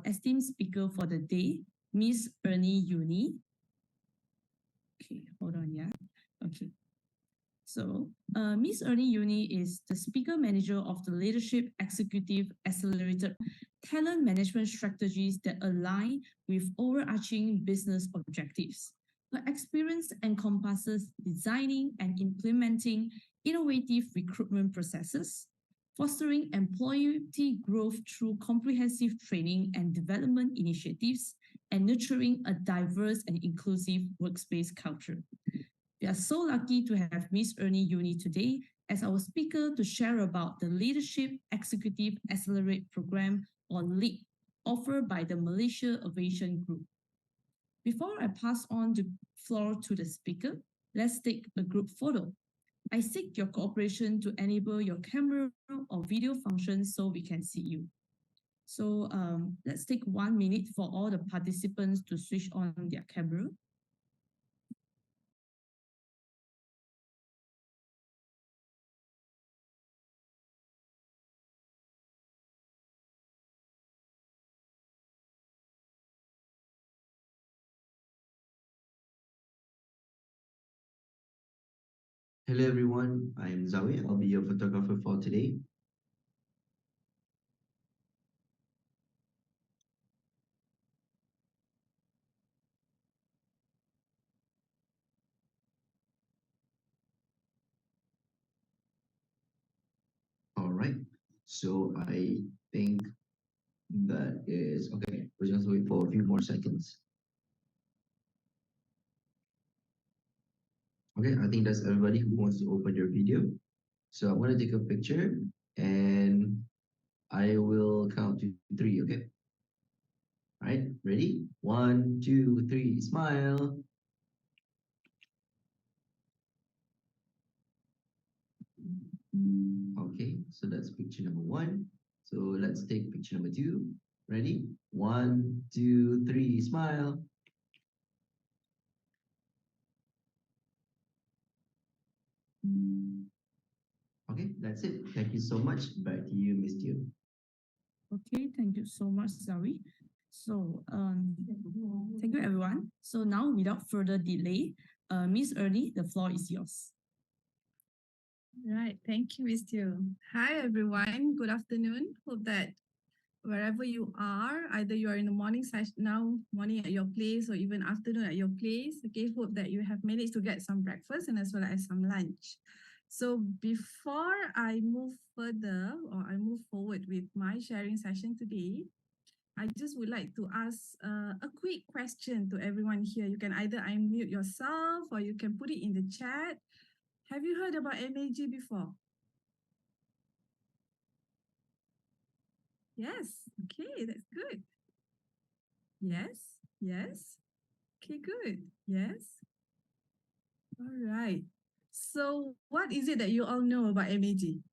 esteemed speaker for the day, Miss Ernie Uni. Okay, hold on, yeah. Okay. So, Miss Ernie Uni is the speaker manager of the Leadership Executive Accelerated Talent Management Strategies that align with overarching business objectives. Her experience encompasses designing and implementing innovative recruitment processes, fostering employee growth through comprehensive training and development initiatives, and nurturing a diverse and inclusive workspace culture. We are so lucky to have Miss Ernie Uni today as our speaker to share about the Leadership Executive Accelerate program on LEAP offered by the Malaysia Aviation Group. Before I pass on the floor to the speaker, let's take a group photo. I seek your cooperation to enable your camera or video function so we can see you. So let's take 1 minute for all the participants to switch on their camera. Hello everyone, I'm Zawi. I'll be your photographer for today. All right, so I think that is okay. We're just wait for a few more seconds. Okay, I think that's everybody who wants to open your video. So I'm gonna take a picture and I will count to three, okay? All right, ready? 1, 2, 3, smile. Okay, so that's picture number 1. So let's take picture number 2. Ready? 1, 2, 3, smile. Okay, that's it. Thank you so much. Back to you, Miss Teo. Okay, thank you so much, Zawi. So, thank you, everyone. So now, without further delay, Miss Ernie, the floor is yours. Right, thank you, Ms. Teo. Hi, everyone. Good afternoon. Hope that wherever you are, either you are in the morning session now, morning at your place, or even afternoon at your place. Okay, hope that you have managed to get some breakfast and as well as some lunch. So before I move further or I move forward with my sharing session today, I just would like to ask a quick question to everyone here. You can either unmute yourself or you can put it in the chat. Have you heard about MAG before? Yes. Okay, that's good. Yes. Yes. Okay, good. Yes. All right. So what is it that you all know about MAG?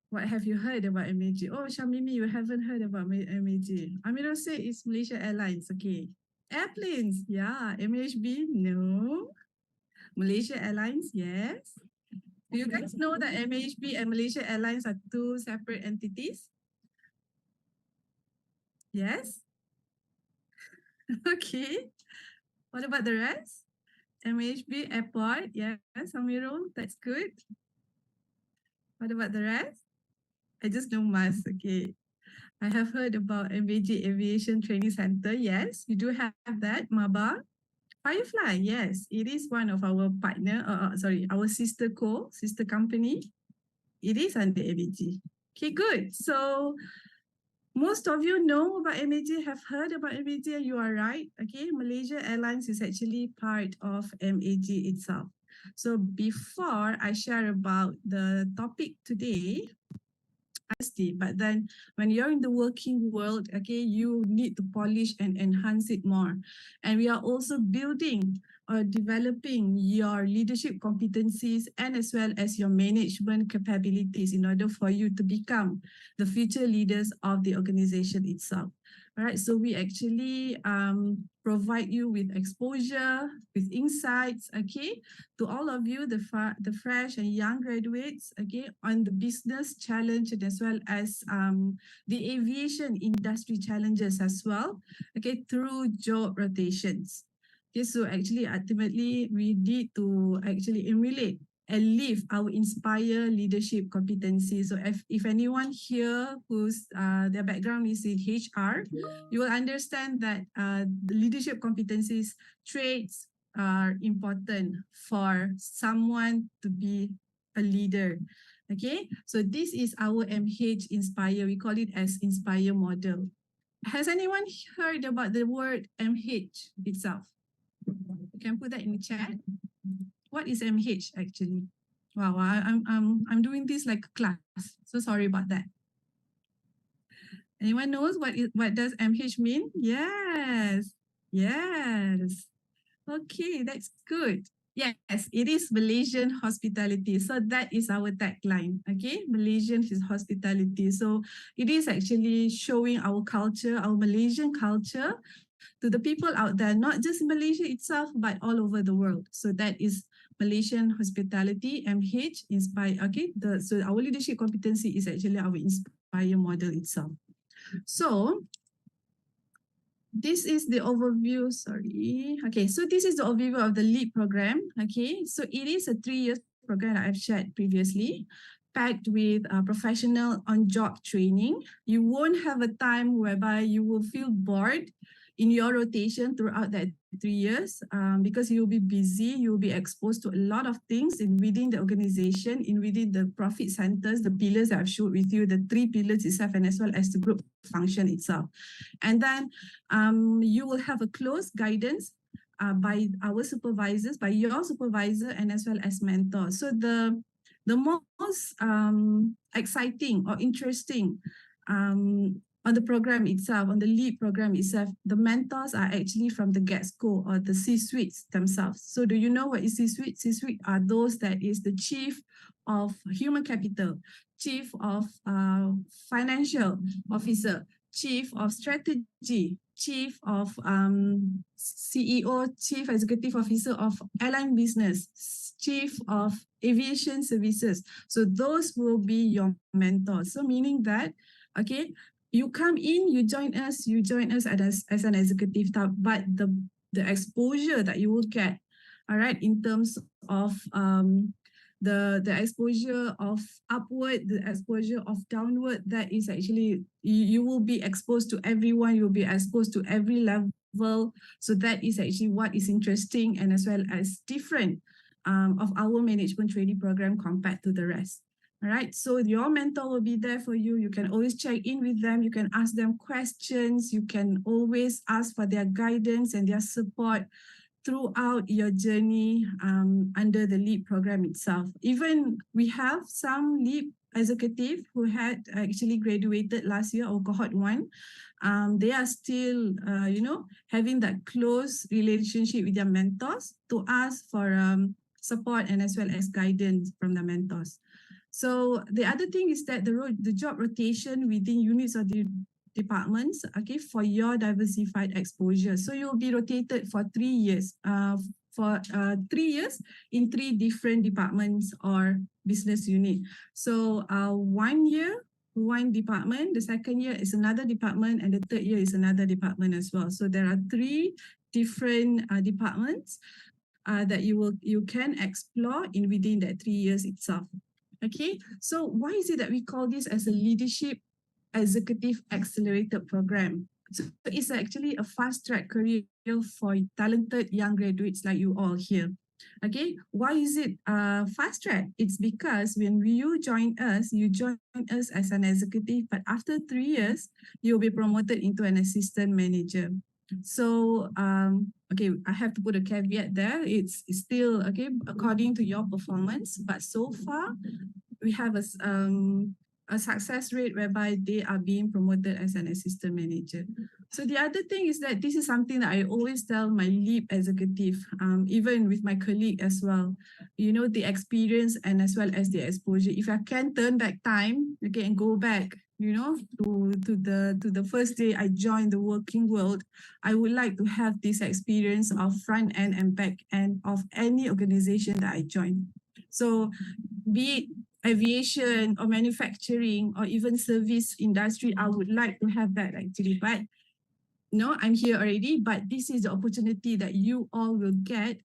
What have you heard about MAG? Oh, Shamimi, you haven't heard about MAG. Amirul said it's Malaysia Airlines. Okay. Airplanes. Yeah. MHB? No. Malaysia Airlines? Yes. Do you guys know that MHB and Malaysia Airlines are two separate entities? Yes. Okay. What about the rest? MHB Airport. Yes, Amirul. That's good. What about the rest? I just know MAS. Okay. I have heard about MAG Aviation Training Center. Yes, we do have that. MABA. Firefly. Yes, it is one of our partner. Our sister company. It is under MAG. Okay, good. So most of you know about MAG, have heard about MAG, and you are right. Okay, Malaysia Airlines is actually part of MAG itself. So before I share about the topic today, but then when you're in the working world, okay, you need to polish and enhance it more. And we are also building or developing your leadership competencies and as well as your management capabilities in order for you to become the future leaders of the organization itself. All right, so we actually provide you with exposure, with insights, okay, to all of you, the fresh and young graduates, okay, on the business challenge and as well as the aviation industry challenges as well, okay, through job rotations. Okay, so actually, ultimately, we need to actually emulate and live our inspire leadership competency. So if anyone here whose their background is in HR, you will understand that the leadership competencies traits are important for someone to be a leader. Okay, so this is our MH Inspire. We call it as Inspire model. Has anyone heard about the word MH itself? You can put that in the chat. What is MH actually? Wow, I'm doing this like a class. So sorry about that. Anyone knows what does MH mean? Yes. Yes. Okay, that's good. Yes, it is Malaysian hospitality. So that is our tagline. Okay, Malaysian is hospitality. So it is actually showing our culture, our Malaysian culture, to the people out there, not just Malaysia itself, but all over the world. So that is Malaysian hospitality, MH, inspire. Okay, so our leadership competency is actually our inspire model itself. So this is the overview, sorry. Okay, so this is the overview of the LEAD program. Okay, so it is a 3-year program that I've shared previously, packed with professional on-job training. You won't have a time whereby you will feel bored in your rotation throughout that 3 years because you will be busy, you will be exposed to a lot of things within the organization, within the profit centers, the pillars that I've showed with you, the 3 pillars itself, and as well as the group function itself. And then you will have a close guidance by our supervisors, by your supervisor, and as well as mentors. So the most exciting or interesting on the program itself, on the LEAD program itself, the mentors are actually from the get-go or the C-suites themselves. So do you know what is C-suite? C-suite are those that is the chief of human capital, chief of financial officer, chief of strategy, chief of CEO, chief executive officer of airline business, chief of aviation services. So those will be your mentors. So meaning that, okay, you come in, you join us as an executive tab, but the exposure that you will get, all right, in terms of the exposure of upward, the exposure of downward, that is actually, you will be exposed to everyone, you will be exposed to every level. So that is actually what is interesting and as well as different of our management training program compared to the rest. All right, so your mentor will be there for you. You can always check in with them. You can ask them questions. You can always ask for their guidance and their support throughout your journey under the LEAD program itself. Even we have some LEAD executive who had actually graduated last year or cohort 1. They are still, having that close relationship with their mentors to ask for support and as well as guidance from the mentors. So the other thing is that the job rotation within units or the departments, okay, for your diversified exposure. So you'll be rotated for 3 years, for 3 years in 3 different departments or business unit. So 1 year, 1 department, the second year is another department, and the third year is another department as well. So there are 3 different departments that you can explore in within that 3 years itself. Okay, so why is it that we call this as a leadership executive accelerated program? So it's actually a fast track career for talented young graduates like you all here. Okay, why is it fast track? It's because when you join us as an executive, but after 3 years, you'll be promoted into an assistant manager. So, okay, I have to put a caveat there. It's still, okay, according to your performance, but so far, we have a success rate whereby they are being promoted as an assistant manager. So the other thing is that this is something that I always tell my LEAD executive, even with my colleague as well, you know, the experience and as well as the exposure. If I can turn back time, okay, and go back to the first day I joined the working world, I would like to have this experience of front end and back end of any organization that I join. So be it aviation or manufacturing or even service industry, I would like to have that actually. But no, I'm here already, but this is the opportunity that you all will get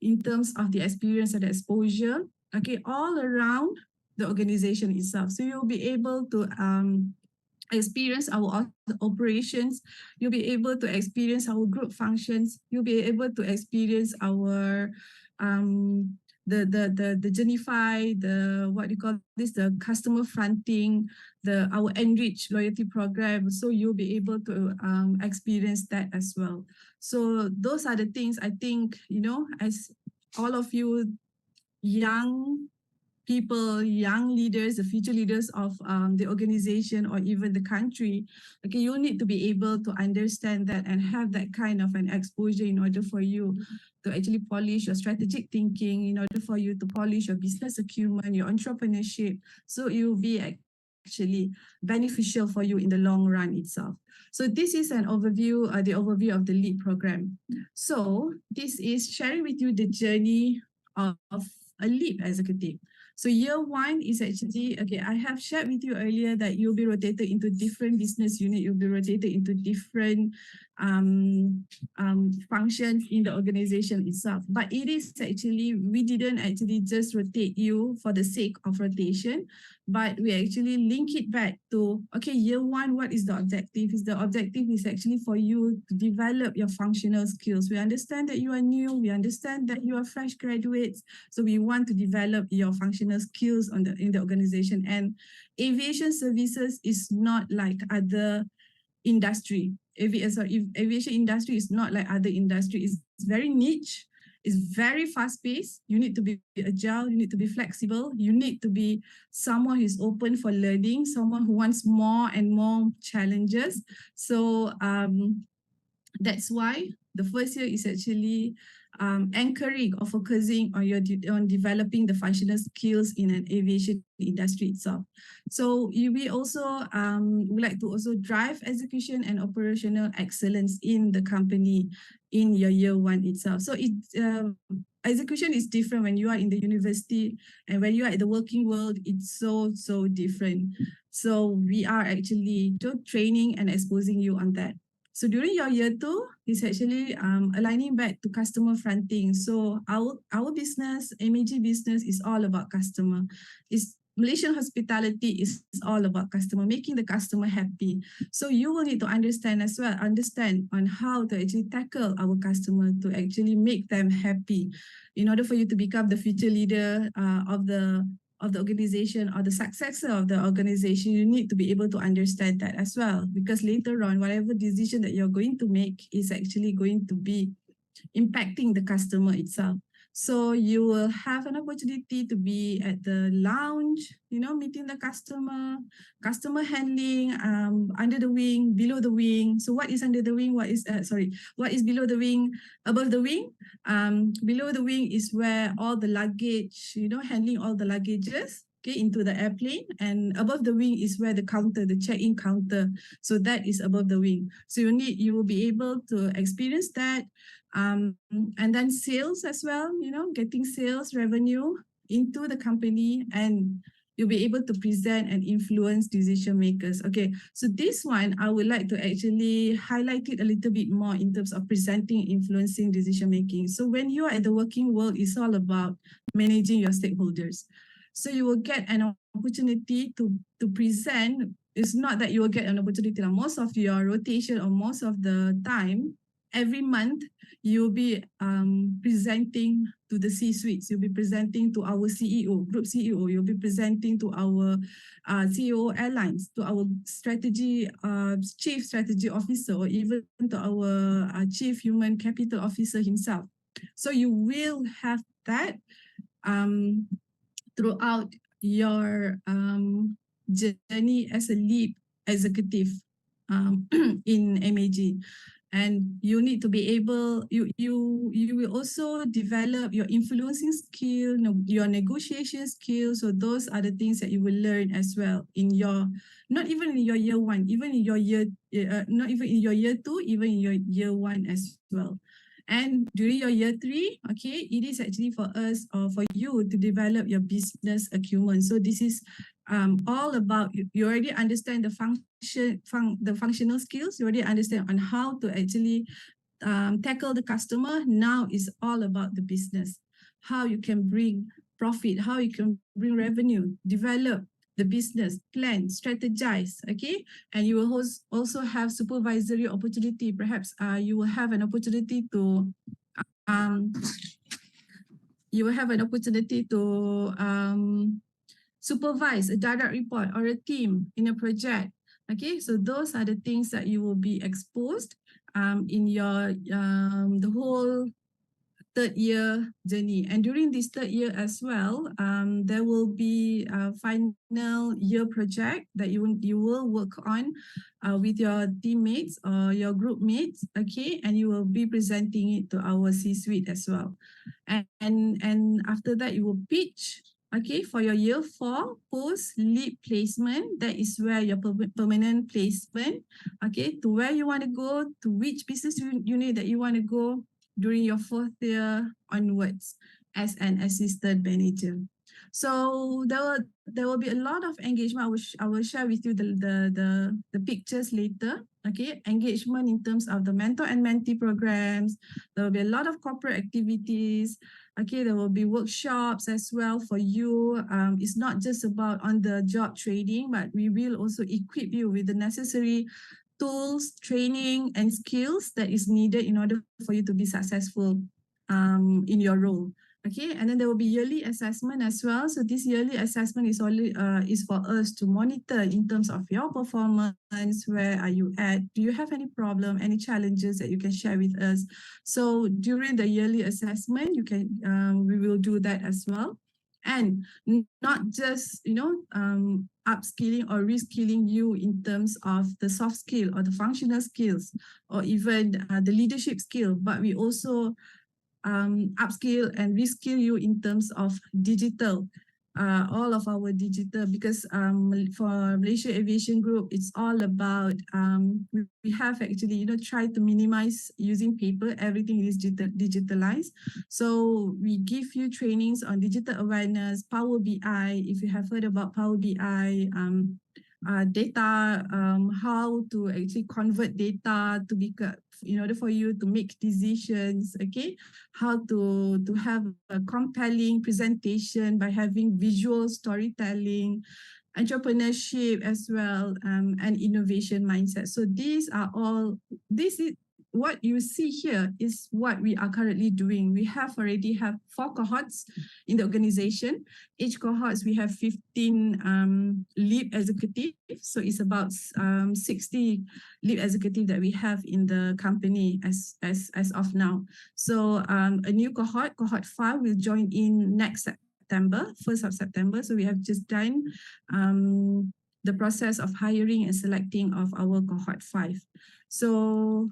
in terms of the experience and the exposure, okay, all around the organization itself. So you'll be able to experience our operations, you'll be able to experience our group functions, you'll be able to experience our um the Genify, the what you call this, the customer fronting, our enrich loyalty program. So you'll be able to experience that as well. So those are the things I think, as all of you young people, young leaders, the future leaders of the organization or even the country, okay, you need to be able to understand that and have that kind of an exposure in order for you to actually polish your strategic thinking, in order for you to polish your business acumen, your entrepreneurship. So it will be actually beneficial for you in the long run itself. So this is an overview, the overview of the LEAD program. So this is sharing with you the journey of a LEAD executive. So year one is actually, okay, I have shared with you earlier that you'll be rotated into different business unit, you'll be rotated into different functions in the organization itself. But it is actually, we didn't actually just rotate you for the sake of rotation, but we actually link it back to, okay, year one, what is the objective? The objective is actually for you to develop your functional skills. We understand that you are new, we understand that you are fresh graduates, so we want to develop your functional skills in the organization. And aviation services is not like other industry. Aviation industry is not like other industry. It's very niche. It's very fast paced. You need to be agile. You need to be flexible. You need to be someone who's open for learning, someone who wants more and more challenges. So that's why the first year is actually anchoring or focusing on developing the functional skills in an aviation industry itself. So we also would like to also drive execution and operational excellence in the company in your year one itself. So execution is different when you are in the university, and when you are at the working world, it's so different. So we are actually training and exposing you on that. So during your year two, it's actually aligning back to customer fronting. So our business, MAG business, is all about customer. It's Malaysian hospitality is all about customer, making the customer happy. So you will need to understand as well, understand on how to actually tackle our customer to actually make them happy, in order for you to become the future leader of the organization or the successor of the organization. You need to be able to understand that as well, because later on, whatever decision that you're going to make is actually going to be impacting the customer itself. So you will have an opportunity to be at the lounge, meeting the customer handling, under the wing, below the wing. So what is under the wing? What is below the wing? Above the wing? Below the wing is where all the luggage, handling all the luggages, okay, into the airplane. And above the wing is where the counter, the check-in counter. So that is above the wing. So you will be able to experience that. And then sales as well, getting sales revenue into the company, and you'll be able to present and influence decision makers. Okay, so this one, I would like to actually highlight it a little bit more in terms of presenting, influencing decision making. So when you are at the working world, it's all about managing your stakeholders. So you will get an opportunity to present. It's not that you will get an opportunity. Most of your rotation or most of the time, every month, you'll be presenting to the C-suites. You'll be presenting to our CEO, group CEO. You'll be presenting to our CEO Airlines, to our chief strategy officer, or even to our chief human capital officer himself. So you will have that throughout your journey as a lead executive in MAG. And you need to be able, you will also develop your influencing skill, your negotiation skills. So those are the things that you will learn as well in your, not even in your year one, even in your year, not even in your year two, even in your year one as well. And during your year three, okay, it is actually for us or for you to develop your business acumen. So this is all about, you already understand the the functional skills. You already understand on how to actually tackle the customer. Now is all about the business, how you can bring profit, how you can bring revenue, develop the business plan, strategize. Okay, and you will also have supervisory opportunity. Perhaps you will have an opportunity to um, you will have an opportunity to supervise a direct report or a team in a project. Okay, so those are the things that you will be exposed in your the whole third year journey. And during this third year as well, there will be a final year project that you will work on with your teammates or your group mates, okay, and you will be presenting it to our C-suite as well. And after that, you will pitch, okay, for your year 4 post lead placement. That is where your permanent placement, okay, to where you want to go, to which business unit that you want to go during your 4th year onwards as an assistant manager. So there will be a lot of engagement. I will share with you the pictures later. Okay, engagement in terms of the mentor and mentee programs. There will be a lot of corporate activities. Okay, there will be workshops as well for you. It's not just about on the job training, but we will also equip you with the necessary tools, training, and skills that is needed in order for you to be successful in your role. Okay, and then there will be yearly assessment as well. So this yearly assessment is only is for us to monitor in terms of your performance. Where are you at? Do you have any problem, any challenges that you can share with us? So during the yearly assessment, you can we will do that as well. And not just upskilling or reskilling you in terms of the soft skill or the functional skills or even the leadership skill, but we also upskill and reskill you in terms of digital, all of our digital, because for Malaysia Aviation Group, it's all about, we have actually, tried to minimize using paper. Everything is digitalized. So we give you trainings on digital awareness, Power BI, if you have heard about Power BI, data, how to actually convert data to be in order for you to make decisions, okay? How to have a compelling presentation by having visual storytelling, entrepreneurship as well, and innovation mindset. So these are all, this is what you see here is what we are currently doing. We already have 4 cohorts in the organization. Each cohorts we have 15 lead executives. So it's about 60 lead executives that we have in the company as of now. So a new cohort 5 will join in next September, 1st of September. So we have just done the process of hiring and selecting of our cohort 5. So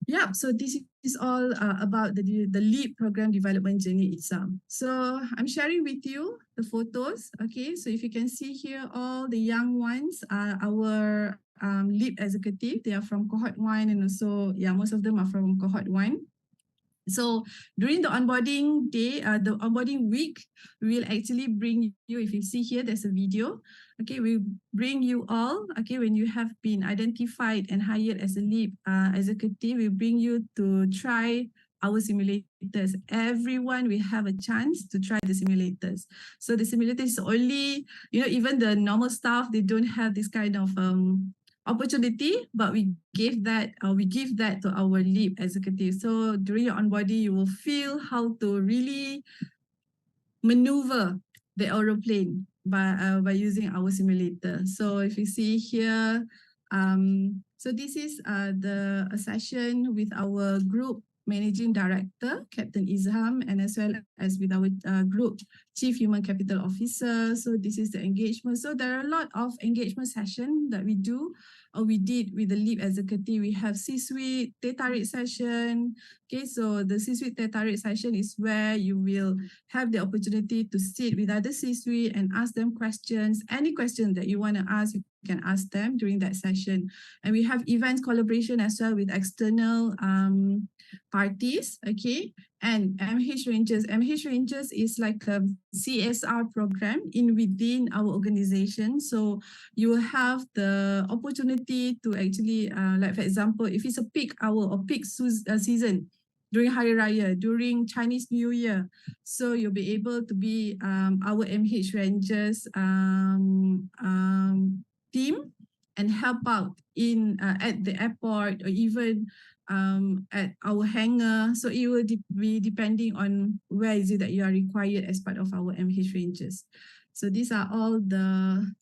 yeah, so this is all about the LEAP program development journey itself. So I'm sharing with you the photos. Okay, so if you can see here, all the young ones are our LEAP executive. They are from cohort 1, and also, yeah, most of them are from cohort 1. So during the onboarding day, the onboarding week, we will actually bring you, if you see here, there's a video. Okay, we bring you all, okay, when you have been identified and hired as a lead executive, we bring you to try our simulators. Everyone will have a chance to try the simulators. So the simulator is only, even the normal staff, they don't have this kind of opportunity, but we give that to our lead executive. So during your onboarding, you will feel how to really maneuver the aeroplane by using our simulator. So if you see here, so this is a session with our group Managing Director, Captain Izham, and as well as with our Group Chief Human Capital Officer. So this is the engagement. So there are a lot of engagement sessions that we do, or we did with the LEAP executive. We have C-suite teh tarik session. Okay, so the C-suite teh tarik session is where you will have the opportunity to sit with other C-suite and ask them questions. Any question that you want to ask, you can ask them during that session. And we have events collaboration as well with external parties, okay? And MH Rangers. MH Rangers is like a CSR program within our organization. So you will have the opportunity to actually, like for example, if it's a peak hour or peak season, during Hari Raya, during Chinese New Year. So you'll be able to be our MH Rangers team and help out in at the airport or even at our hangar. So it will be depending on where is it that you are required as part of our MH Rangers. So these are all the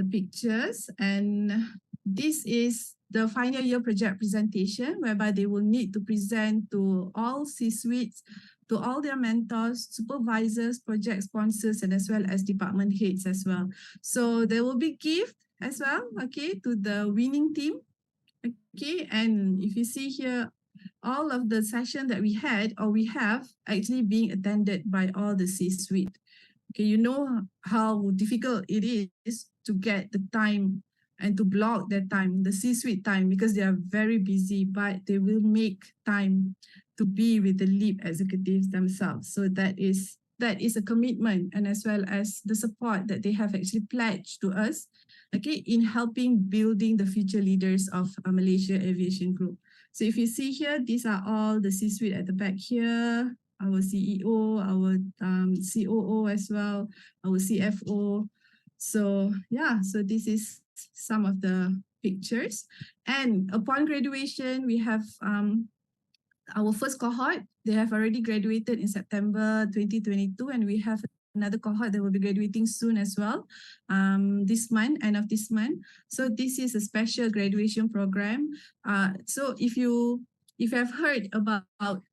pictures, and this is the final year project presentation whereby they will need to present to all C-suites, to all their mentors, supervisors, project sponsors, and as well as department heads as well. So there will be gift as well, okay, to the winning team. Okay, and if you see here, all of the session that we had or we have actually being attended by all the C-suite. Okay, you know how difficult it is to get the time and to block their time, the C-suite time, because they are very busy, but they will make time to be with the LEAP executives themselves. So that is a commitment, and as well as the support that they have actually pledged to us, okay, in helping building the future leaders of Malaysia Aviation Group. So if you see here, these are all the C-suite at the back here, our CEO, our COO as well, our CFO. So yeah, so this is some of the pictures. And upon graduation, we have our first cohort. They have already graduated in September 2022, and we have another cohort that will be graduating soon as well, this month, end of this month. So this is a special graduation program. So if you have heard about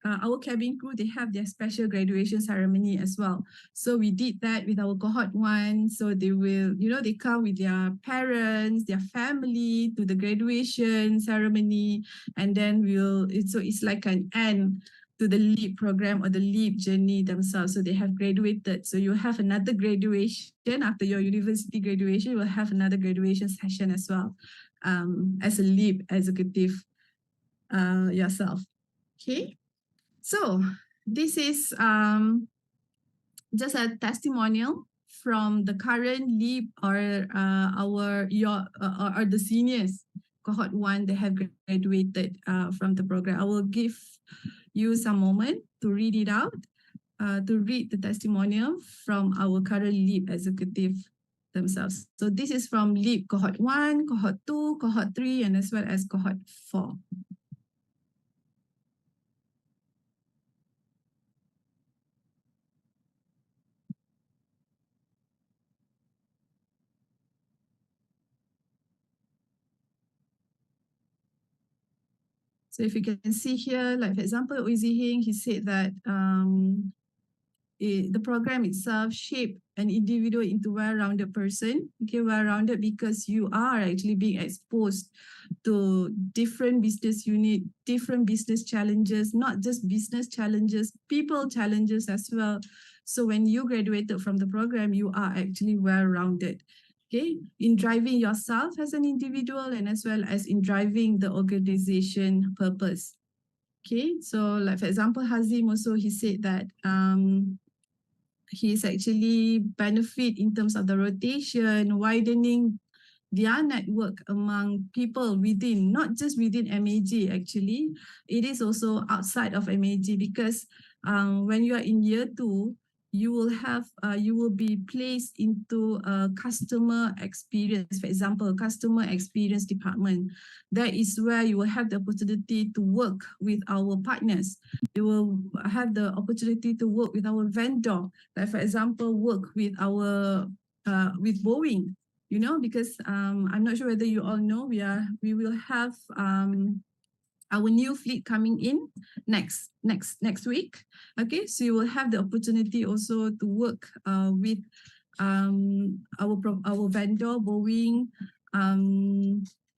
our cabin crew, they have their special graduation ceremony as well. So we did that with our cohort 1. So they will, they come with their parents, their family to the graduation ceremony, and then it's like an end to the LEAP program or the LEAP journey themselves. So they have graduated. So you have another graduation after your university graduation. You will have another graduation session as well, as a LEAP executive yourself. Okay. So this is just a testimonial from the current LEAP or or the seniors cohort 1 that have graduated from the program. I will give you some moment to read it out, to read the testimonial from our current LEAP executive themselves. So this is from LEAP cohort 1, cohort 2, cohort 3, and as well as cohort 4. So if you can see here, like for example, Uzi Hing, he said that the program itself shaped an individual into a well-rounded person. Okay, well-rounded because you are actually being exposed to different business unit, different business challenges, not just business challenges, people challenges as well. So when you graduated from the program, you are actually well-rounded. Okay, in driving yourself as an individual and as well as in driving the organization purpose. Okay, so like for example, Hazim also, he said that he's actually benefit in terms of the rotation, widening their network among people within, not just within MAG actually, it is also outside of MAG, because when you are in year 2, you will be placed into a customer experience, for example, customer experience department. That is where you will have the opportunity to work with our partners. You will have the opportunity to work with our vendor, like for example, work with our with Boeing, because I'm not sure whether you all know, we will have our new fleet coming in next week. Okay, so you will have the opportunity also to work with our vendor Boeing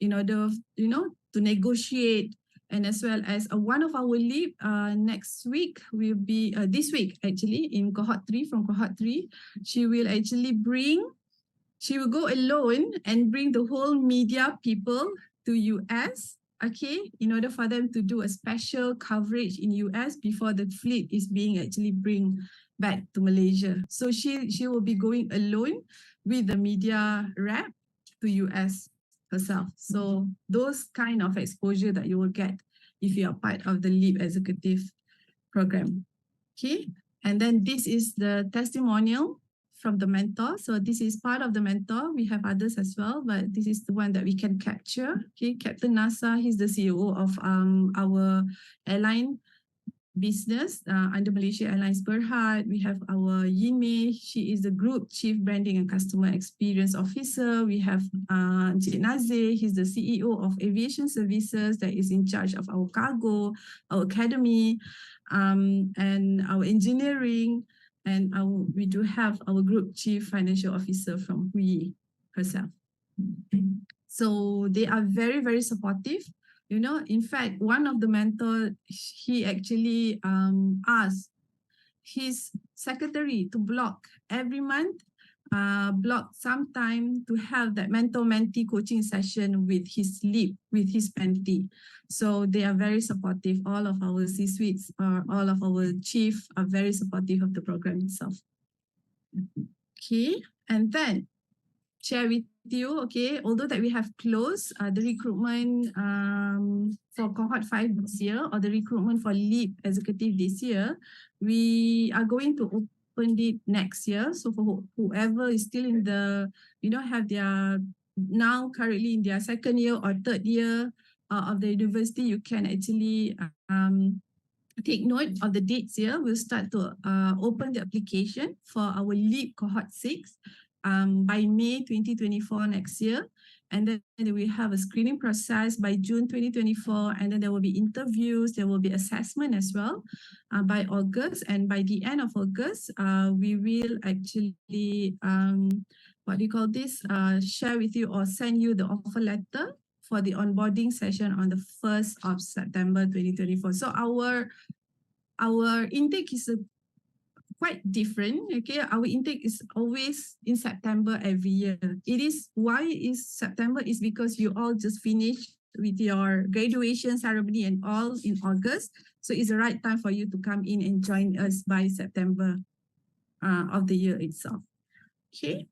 in order to negotiate, and as well as one of our lead next week will be this week actually in cohort 3. From cohort 3, she will go alone and bring the whole media people to US, okay, in order for them to do a special coverage in US before the fleet is being actually bring back to Malaysia. So she will be going alone with the media rep to US herself. So those kind of exposure that you will get if you are part of the LEAP executive program. Okay, and then this is the testimonial from the mentor. So this is part of the mentor. We have others as well, but this is the one that we can capture. Okay, Captain Nasa, he's the CEO of our airline business under Malaysia Airlines Berhad. We have our Yin Mei. She is the Group Chief Branding and Customer Experience Officer. We have Encik Nazir. He's the CEO of Aviation Services that is in charge of our cargo, our academy, and our engineering. And we do have our Group Chief Financial Officer from Hui herself. So they are very, very supportive. You know, in fact, one of the mentors, he actually asked his secretary to block every month, block some time to have that mentor-mentee coaching session with his lead, with his mentee. So they are very supportive. All of our C-suites, all of our chief are very supportive of the program itself. Okay, and then share with you, okay, although that we have closed the recruitment for cohort 5 this year, or the recruitment for lead executive this year, we are going to open it next year. So for whoever is still in the, have their, now currently in their second year or third year of the university, you can actually take note of the dates here. We'll start to open the application for our lead cohort 6 by May 2024 next year. And then we have a screening process by June 2024. And then there will be interviews, there will be assessment as well by August. And by the end of August, we will actually, share with you or send you the offer letter for the onboarding session on the 1st of September 2024. So our intake is quite different. Okay, our intake is always in September every year. Why is September is because you all just finished with your graduation ceremony and all in August. So it's the right time for you to come in and join us by September of the year itself. Okay.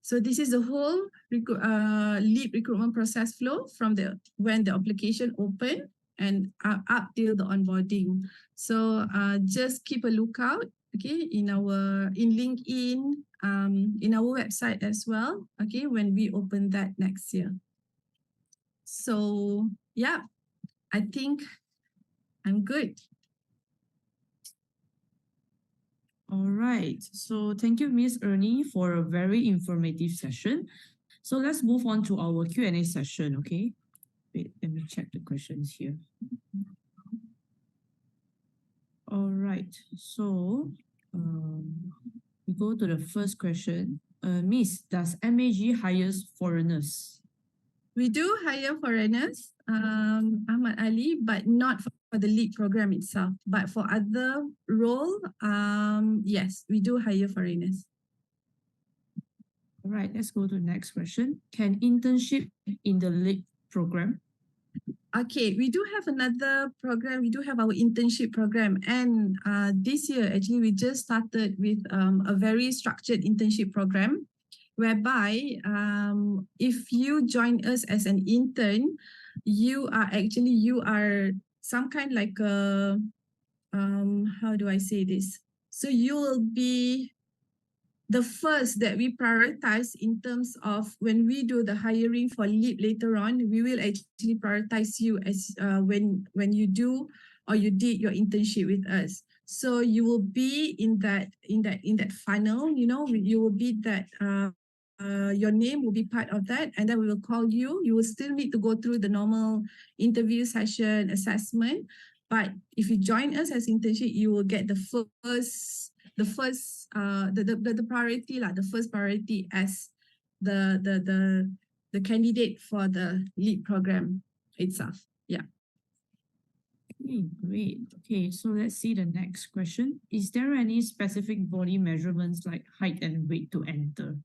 So this is the whole LEAP recruitment process flow from when the application open and up till the onboarding. So just keep a lookout, okay, in LinkedIn, in our website as well, okay, when we open that next year. So yeah, I think I'm good. All right. So thank you, Miss Ernie, for a very informative session. So let's move on to our Q&A session, okay? Wait, let me check the questions here. All right. So we go to the first question. Miss, does MAG hires foreigners? We do hire foreigners, Ahmad Ali, but not for the lead program itself. But for other role, yes, we do hire foreigners. All right, let's go to the next question. Can internship in the lead program? Okay, we do have another program. We do have our internship program. And this year, actually, we just started with a very structured internship program, whereby if you join us as an intern, you are some kind like a, how do I say this? So you will be the first that we prioritize in terms of when we do the hiring for lead later on. We will actually prioritize you as when you do or you did your internship with us. So you will be in that funnel, you will be that your name will be part of that, and then we will call you. You will still need to go through the normal interview session assessment, but if you join us as internship, you will get the priority lah, the first priority as the candidate for the lead program itself. Yeah. Okay, great. Okay, so let's see the next question. Is there any specific body measurements like height and weight to enter?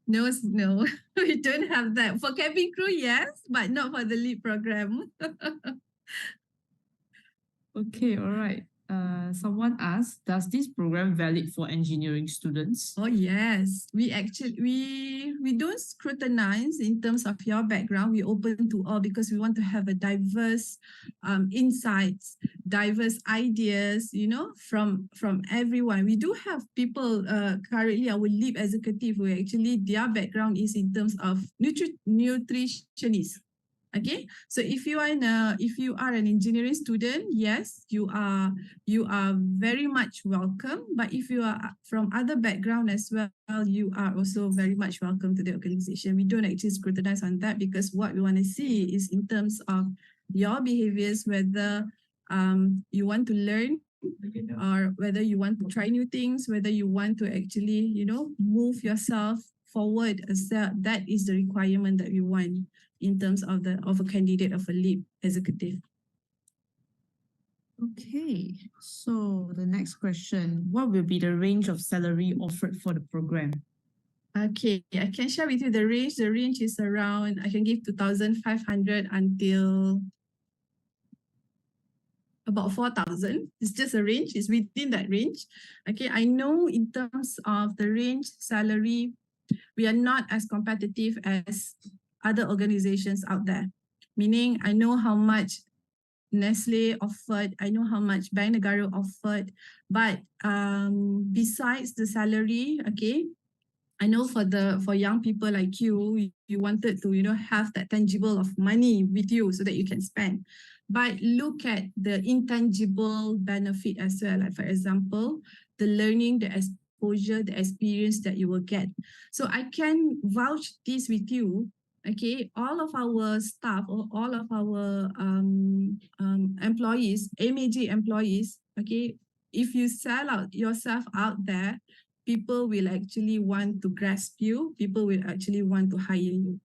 No, we don't have that. For cabin crew, yes, but not for the lead program. Okay, all right. Someone asked, does this program valid for engineering students? Oh yes, we don't scrutinize in terms of your background. We open to all because we want to have a diverse insights, diverse ideas, from everyone. We do have people currently our lead executive who actually their background is in terms of nutritionists. Okay, so if you are an engineering student, yes, you are very much welcome. But if you are from other background as well, you are also very much welcome to the organization. We don't actually scrutinize on that because what we want to see is in terms of your behaviors, whether you want to learn or whether you want to try new things, whether you want to actually, move yourself forward. That is the requirement that we want in terms of a candidate of a lead executive. Okay, so the next question, what will be the range of salary offered for the program? Okay, I can share with you the range. The range is around, I can give 2,500 until about 4,000. It's just a range, it's within that range. Okay, I know in terms of the range salary, we are not as competitive as other organizations out there. Meaning, I know how much Nestle offered, I know how much Bank Negara offered, but besides the salary, okay, I know for young people like you wanted to have that tangible of money with you so that you can spend. But look at the intangible benefit as well. Like for example, the learning, the exposure, the experience that you will get. So I can vouch this with you. Okay, all of our staff or all of our employees, MAG employees, okay, if you sell out yourself out there, people will actually want to grasp you. People will actually want to hire you.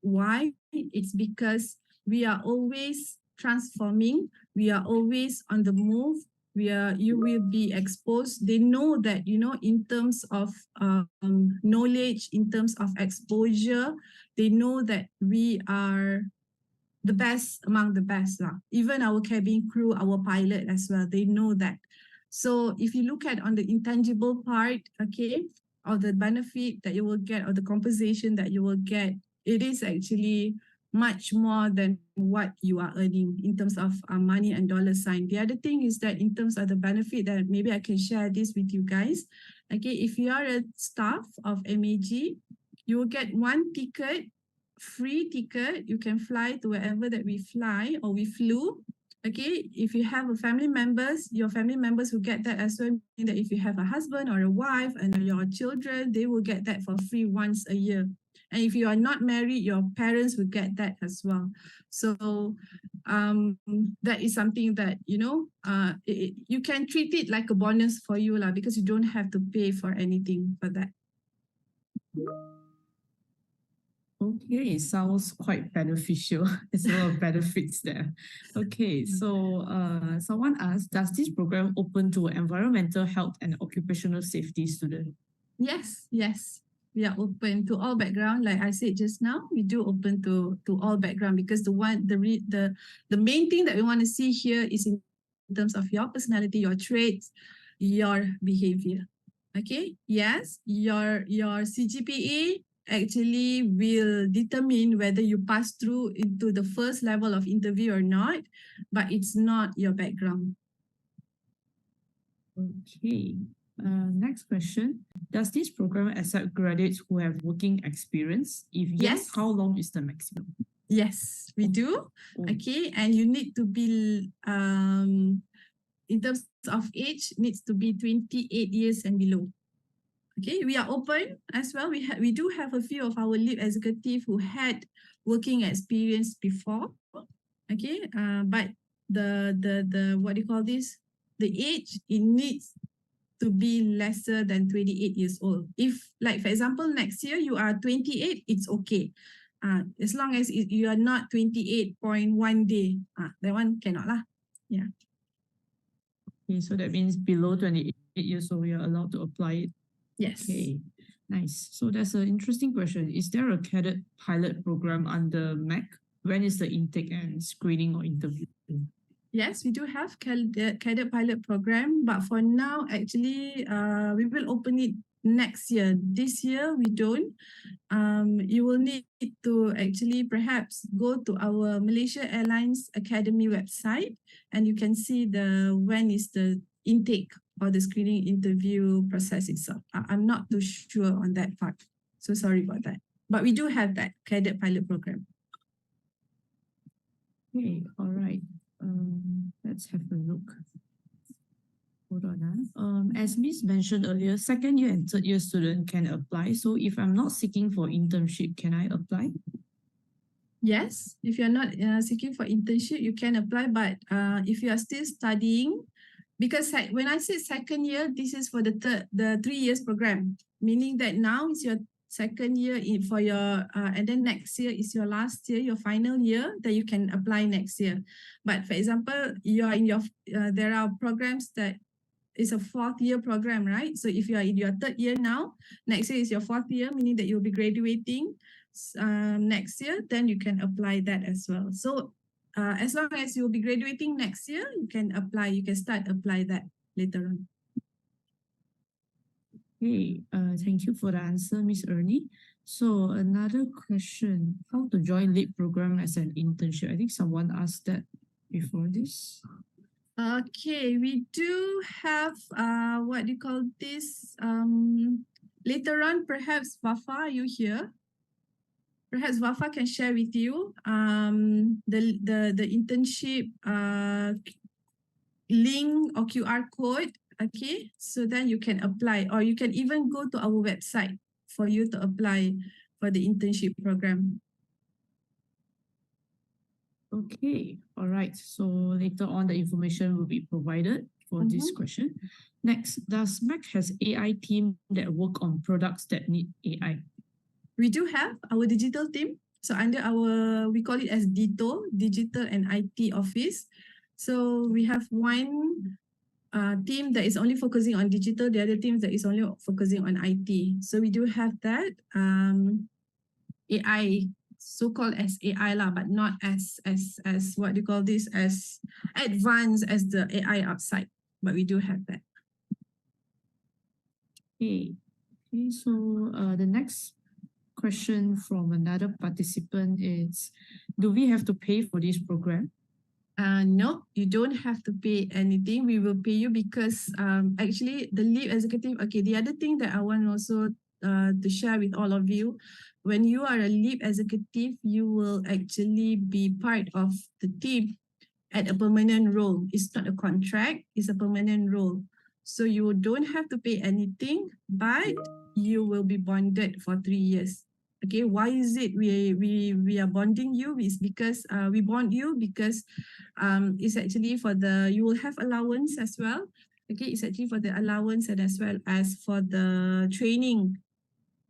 Why? It's because we are always transforming. We are always on the move. You will be exposed. They know that, in terms of knowledge, in terms of exposure, they know that we are the best among the best. Even our cabin crew, our pilot as well, they know that. So if you look at on the intangible part, okay, of the benefit that you will get or the compensation that you will get, it is actually much more than what you are earning in terms of money and dollar sign. The other thing is that in terms of the benefit that maybe I can share this with you guys. Okay, if you are a staff of MAG, you will get one ticket, free ticket. You can fly to wherever that we fly or we flew. Okay, if you have a family members, your family members will get that as well. Meaning that if you have a husband or a wife and your children, they will get that for free once a year. And if you are not married, your parents will get that as well. So that is something that, you can treat it like a bonus for you because you don't have to pay for anything for that. Okay, sounds quite beneficial. There's a lot of benefits there. Okay, so someone asked, does this program open to environmental health and occupational safety students? Yes. We are open to all background. Like I said just now, we do open to all background because the main thing that we want to see here is in terms of your personality, your traits, your behavior. Okay. Yes, your CGPA actually will determine whether you pass through into the first level of interview or not, but it's not your background. Okay. Next question. Does this program accept graduates who have working experience? If yes, how long is the maximum? Yes, we do. Okay, and you need to be in terms of age, needs to be 28 years and below. Okay, we are open as well. We do have a few of our lead executive who had working experience before. Okay, but the what do you call this? The age, it needs to be lesser than 28 years old. If, like, for example, next year you are 28, it's okay. As long as you are not 28.1 day, that one cannot lah. Yeah. Okay, so that means below 28 years old, you're allowed to apply it. Yes. Okay, nice. So that's an interesting question. Is there a cadet pilot program under MAC? When is the intake and screening or interview? Yes, we do have cadet pilot program, but for now, actually, we will open it next year. This year, we don't. You will need to actually perhaps go to our Malaysia Airlines Academy website, and you can see when is the intake or the screening interview process itself. I'm not too sure on that part. So sorry about that. But we do have that cadet pilot program. Okay, all right. Let's have a look. Hold on. As Miss mentioned earlier, second year and third year student can apply. So if I'm not seeking for internship, can I apply? Yes, if you're not seeking for internship, you can apply. But if you are still studying, because when I say second year, this is for the 3 years program, meaning that now is your second year for your, and then next year is your last year, your final year that you can apply next year. But for example, you are in your, there are programs that is a 4th year program, right? So if you are in your 3rd year now, next year is your 4th year, meaning that you'll be graduating next year, then you can apply that as well. So as long as you'll be graduating next year, you can apply that later on. Okay, thank you for the answer, Miss Ernie. So another question, how to join LEAP program as an internship? I think someone asked that before this. Okay, we do have what do you call this? Later on, perhaps Wafa, are you here? Perhaps Wafa can share with you the internship link or QR code. Okay, so then you can apply, or you can even go to our website for you to apply for the internship program. Okay, all right. So later on, the information will be provided for this question. Next, does MAC has AI team that work on products that need AI? We do have our digital team. So under our, we call it as DITO, Digital and IT Office. So we have one team that is only focusing on digital, the other team that is only focusing on IT. So we do have that AI, so-called as AI lah, but not as what do you call this, as advanced as the AI outside. But we do have that. Okay, so the next question from another participant is, do we have to pay for this program? No, you don't have to pay anything. We will pay you because actually the lead executive, okay, the other thing that I want also to share with all of you, when you are a lead executive, you will actually be part of the team at a permanent role. It's not a contract, it's a permanent role. So you don't have to pay anything, but you will be bonded for 3 years. Okay, why is it we are bonding you? Is because we bond you because it's actually for you will have allowance as well. Okay, it's actually for the allowance and as well as for the training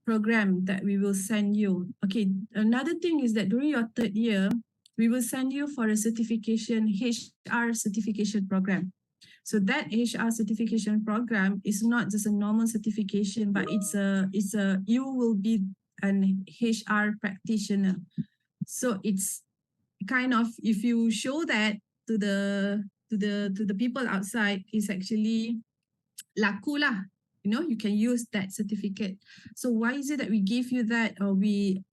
program that we will send you. Okay, another thing is that during your 3rd year, we will send you for a certification, HR certification program. So that HR certification program is not just a normal certification, but you will be an HR practitioner. So it's kind of, if you show that to the people outside, it's actually laku lah. You know, you can use that certificate. So why is it that we give you that, or we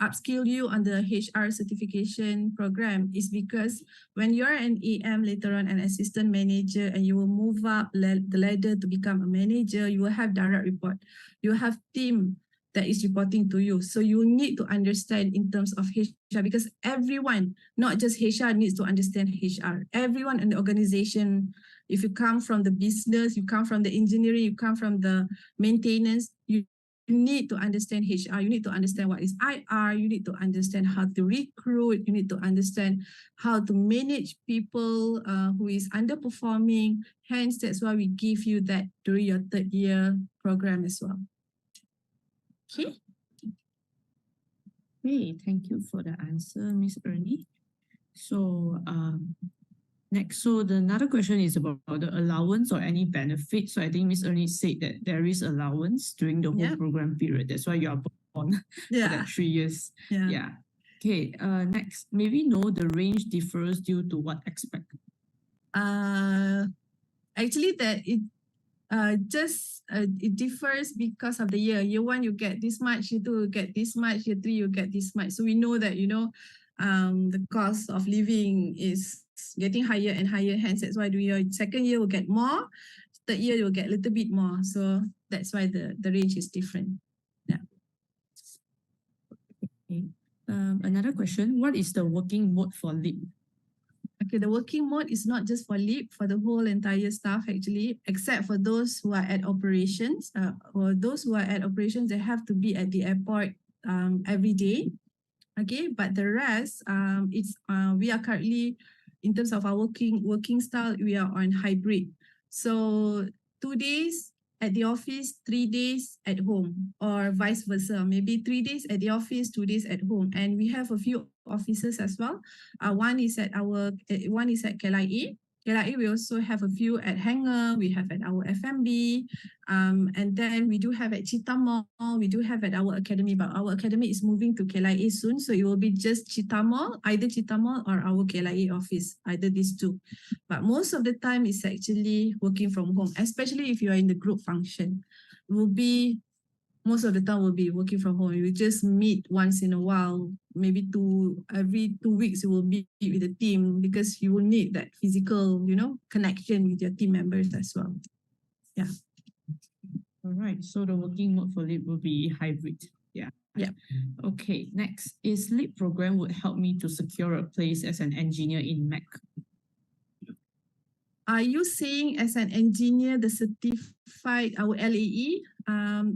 upskill you on the HR certification program? Is because when you're an AM later on, an assistant manager, and you will move up the ladder to become a manager, you will have direct report. You will have team that is reporting to you. So you need to understand in terms of HR, because everyone, not just HR, needs to understand HR. Everyone in the organization, if you come from the business, you come from the engineering, you come from the maintenance, you need to understand HR. You need to understand what is IR. You need to understand how to recruit. You need to understand how to manage people who is underperforming. Hence, that's why we give you that during your third year program as well. Okay. Great, thank you for the answer, Miss Ernie. So next, so the another question is about the allowance or any benefit. So I think Miss Ernie said that there is allowance during the whole Yep. program period. That's why you are on for Yeah. that 3 years. Yeah. Yeah. Okay. Next, maybe know the range differs due to what aspect? Actually, that it differs because of the year. Year 1 you get this much, year 2 you get this much, year 3 you get this much. So we know that the cost of living is getting higher and higher. Hence, that's why your second year will get more, third year you'll get a little bit more. So that's why the range is different. Yeah. Okay. Another question, what is the working mode for LEAP? Okay, the working mode is not just for LEAP, for the whole entire staff actually, except for those who are at operations. Or those who are at operations, they have to be at the airport every day. Okay, but the rest, we are currently, in terms of our working style, we are on hybrid. So 2 days at the office, 3 days at home, or vice versa. Maybe 3 days at the office, 2 days at home. And we have a few offices as well. One is at KLIA. KLIA, we also have a few at Hangar, we have at our FMB, and then we do have at Cheetah Mall, we do have at our academy, but our academy is moving to KLIA soon, so it will be just Cheetah Mall, either Cheetah Mall or our KLIA office, either these two. But most of the time it's actually working from home, especially if you are in the group function. Most of the time will be working from home. You just meet once in a while, maybe every 2 weeks you will meet with the team, because you will need that physical, connection with your team members as well. Yeah. All right, so the working mode for LEAP will be hybrid. Yeah. Yeah. Okay, next, is LEAP program would help me to secure a place as an engineer in MEC? Are you saying as an engineer, the certified, our LAE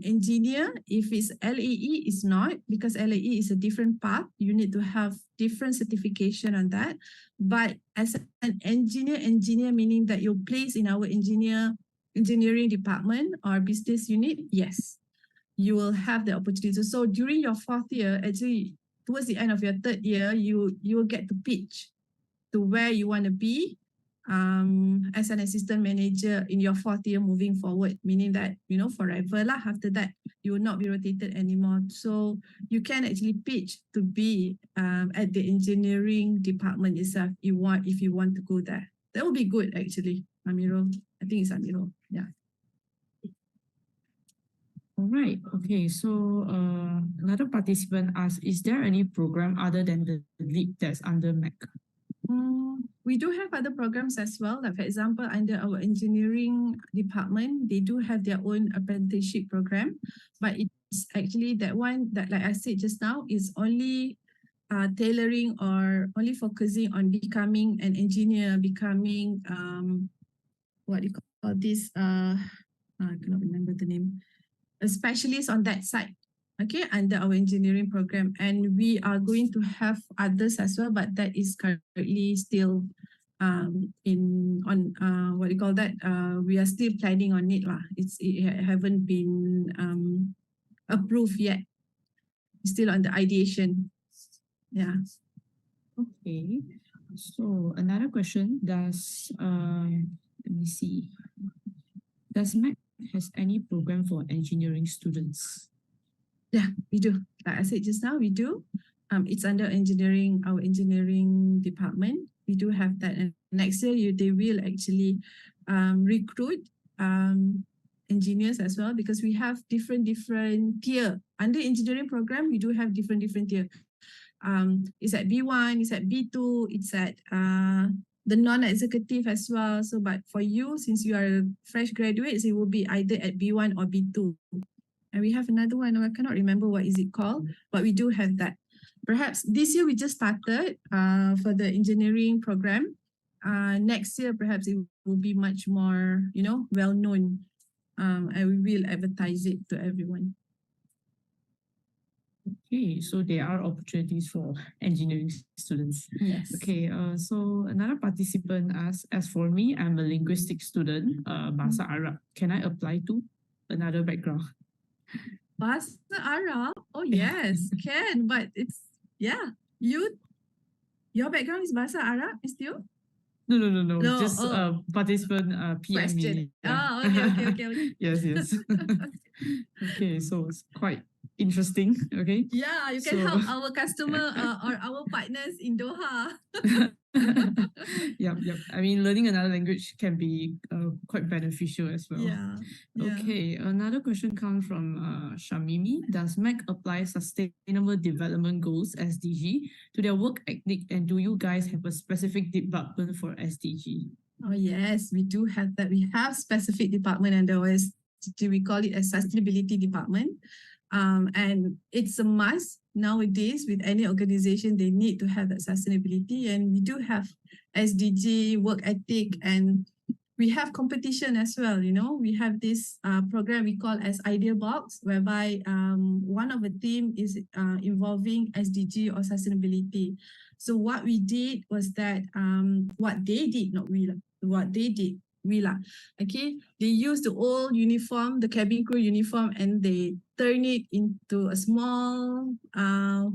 engineer? If it's LAE, it's not, because LAE is a different path. You need to have different certification on that. But as an engineer meaning that you're placed in our engineering department or business unit, yes, you will have the opportunity. So during your 4th year, actually towards the end of your 3rd year, you will get to pitch to where you want to be as an assistant manager in your 4th year moving forward, meaning that, forever lah. After that, you will not be rotated anymore. So you can actually pitch to be at the engineering department itself if you want to go there. That would be good actually, Amirul. I think it's Amirul. Yeah. All right. Okay. So another participant asked, is there any program other than the LEAP that's under MEC? We do have other programs as well. Like for example, under our engineering department, they do have their own apprenticeship program, but it's actually that one that, like I said just now, is only tailoring or only focusing on becoming an engineer, becoming what do you call this? I cannot remember the name. A specialist on that side. Okay, under our engineering program, and we are going to have others as well, but that is currently still what do you call that? We are still planning on it lah. It haven't been approved yet. It's still on the ideation. Yeah. Okay. So another question, let me see. Does MEC has any program for engineering students? Yeah, we do. Like I said just now, we do. It's under our engineering department. We do have that. And next year, they will actually recruit engineers as well, because we have different tier. Under engineering program, we do have different tier. It's at B1, it's at B2, it's at the non-executive as well. So, but for you, since you are a fresh graduate, it will be either at B1 or B2. And we have another one, I cannot remember what is it called, but we do have that. Perhaps this year we just started for the engineering program. Next year, perhaps it will be much more, well known. And we will advertise it to everyone. Okay, so there are opportunities for engineering students. Yes. Okay, so another participant asks, as for me, I'm a linguistic student, Bahasa Arab. Can I apply to another background? Bahasa Arab? Oh yes, can, but it's your background is Bahasa Arab, is you? No. No, Just oh. participant PM Question. me. Yeah. Oh, okay. Yes. Okay, so it's quite interesting. Okay. Yeah, you can So- help our customer or our partners in Doha. Yep. I mean, learning another language can be quite beneficial as well. Yeah. Okay, another question comes from Shamimi. Does MEC apply Sustainable Development Goals (SDG) to their work ethic, and do you guys have a specific department for SDG? Oh yes, we do have that. We have specific department under OSG. We call it a sustainability department. And it's a must nowadays with any organization, they need to have that sustainability. And we do have SDG, work ethic, and we have competition as well. We have this program we call as Idea Box, whereby one of the team is involving SDG or sustainability. So what we did was that what they did, not we, what they did, okay, they used the old uniform, the cabin crew uniform, and they turn it into a small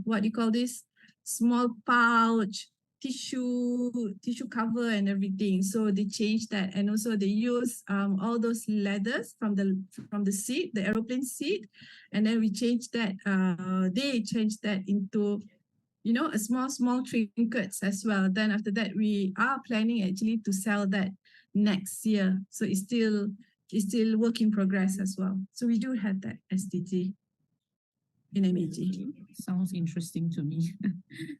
what do you call this, small pouch, tissue cover and everything. So they changed that, and also they use all those leathers from the seat, the aeroplane seat, and then we changed that. They changed that into a small trinkets as well. Then after that, we are planning actually to sell that next year. So it's still work in progress as well. So we do have that SDG in MAG. Sounds interesting to me.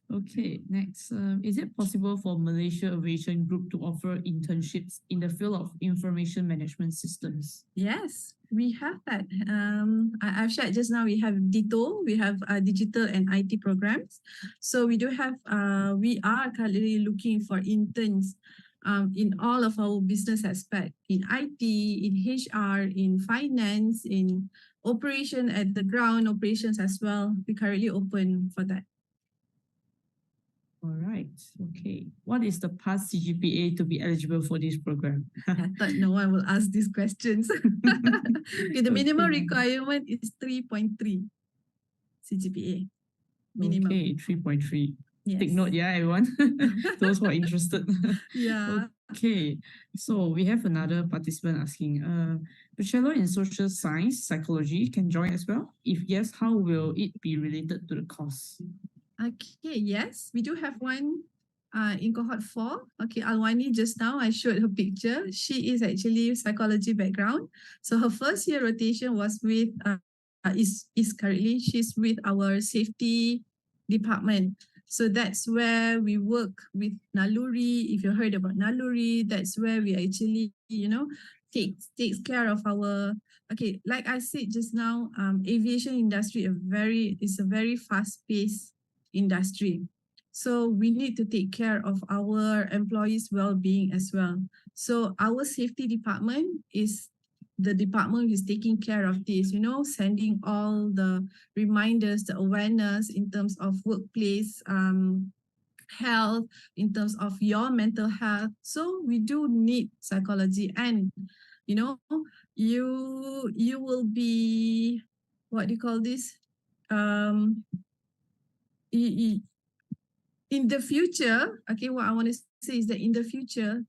Okay, next. Is it possible for Malaysia Aviation Group to offer internships in the field of information management systems? Yes, we have that. I've shared just now, we have DITO, we have digital and IT programs. So we do have, we are currently looking for interns in all of our business aspect, in IT, in HR, in finance, in operation at the ground operations as well. We currently open for that. All right. Okay. What is the past CGPA to be eligible for this program? I thought no one will ask these questions. Okay, the minimum Okay. requirement is 3.3 CGPA. Minimum. Okay, 3.3. Yes. Take note, yeah, everyone. Those who are interested. Yeah. Okay. So we have another participant asking, Bachelor in Social Science Psychology can join as well? If yes, how will it be related to the course? Okay, yes, we do have one in cohort 4. Okay, Alwani, just now I showed her picture. She is actually psychology background. So her first year rotation was with, is currently, she's with our safety department. So that's where we work with Naluri. If you heard about Naluri, that's where we actually, takes care of our, okay, like I said just now, aviation industry is a very fast-paced industry. So we need to take care of our employees' well-being as well. So our safety department is the department who's taking care of this, sending all the reminders, the awareness in terms of workplace health, in terms of your mental health. So we do need psychology, and you will be, what do you call this? In the future, okay, what I want to say is that in the future,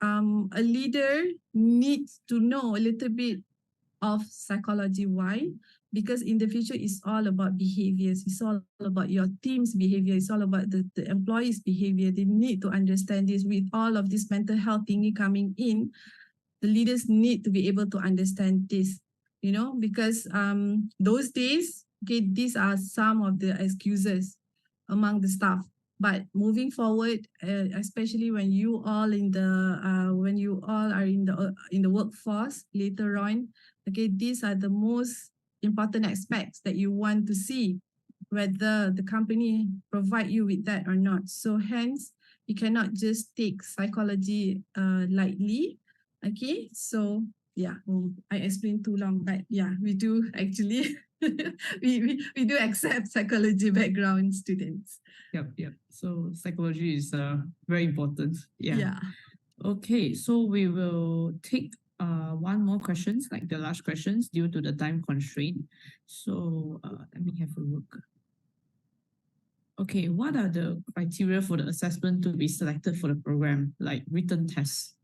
a leader needs to know a little bit of psychology. Why? Because in the future, it's all about behaviors. It's all about your team's behavior. It's all about the employees' behavior. They need to understand this. With all of this mental health thingy coming in, the leaders need to be able to understand this, because those days, okay, these are some of the excuses among the staff. But moving forward, especially when you all are in the workforce later on, okay, these are the most important aspects that you want to see whether the company provide you with that or not. So hence, you cannot just take psychology lightly. Okay, so yeah, I explained too long, but yeah, we do actually we do accept psychology background students. Yep. So psychology is very important. Yeah. Okay, so we will take one more questions, like the last questions, due to the time constraint. So let me have a look. Okay, what are the criteria for the assessment to be selected for the program, like written tests?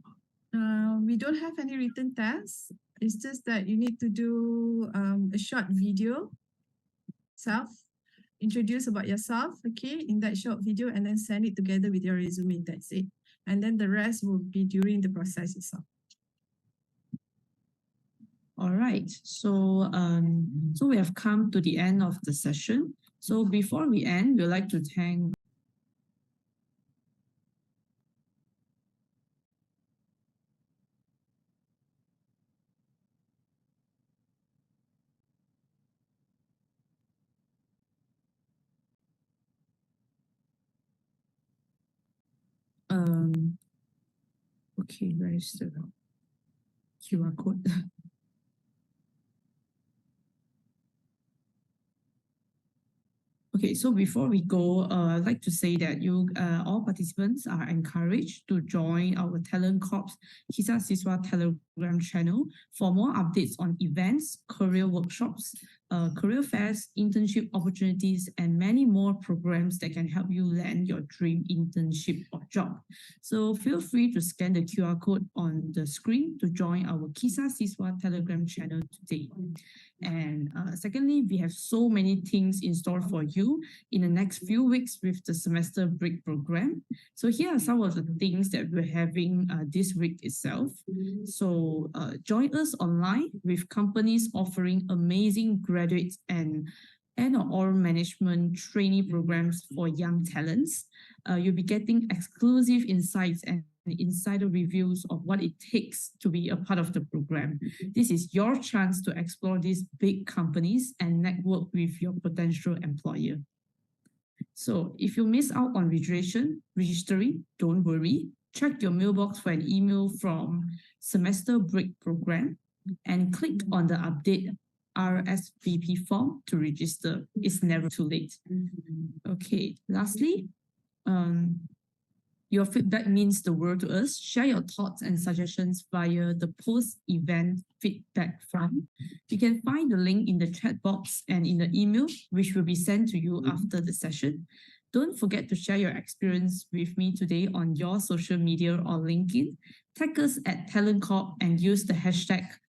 We don't have any written tests. It's just that you need to do a short video, introduce about yourself, okay, in that short video, and then send it together with your resume. That's it. And then the rest will be during the process itself. All right, so so we have come to the end of the session. So before we end, we'd like to thank okay, where is the QR code? Okay, so before we go, I'd like to say that all participants are encouraged to join our TalentCorp's Kisah Siswa Telegram channel for more updates on events, career workshops, career fairs, internship opportunities, and many more programs that can help you land your dream internship or job. So feel free to scan the QR code on the screen to join our Kisah Siswa Telegram channel today. And secondly, we have so many things in store for you in the next few weeks with the semester break program. So here are some of the things that we're having this week itself. So join us online with companies offering amazing graduates and or management trainee programs for young talents. You'll be getting exclusive insights and insider reviews of what it takes to be a part of the program. This is your chance to explore these big companies and network with your potential employer. So if you miss out on registering, don't worry. Check your mailbox for an email from Semester Break Program and click on the update RSVP form to register. It's never too late. Okay, lastly, your feedback means the world to us. Share your thoughts and suggestions via the post-event feedback form. You can find the link in the chat box and in the email, which will be sent to you after the session. Don't forget to share your experience with me today on your social media or LinkedIn. Tag us at TalentCorp and use the hashtag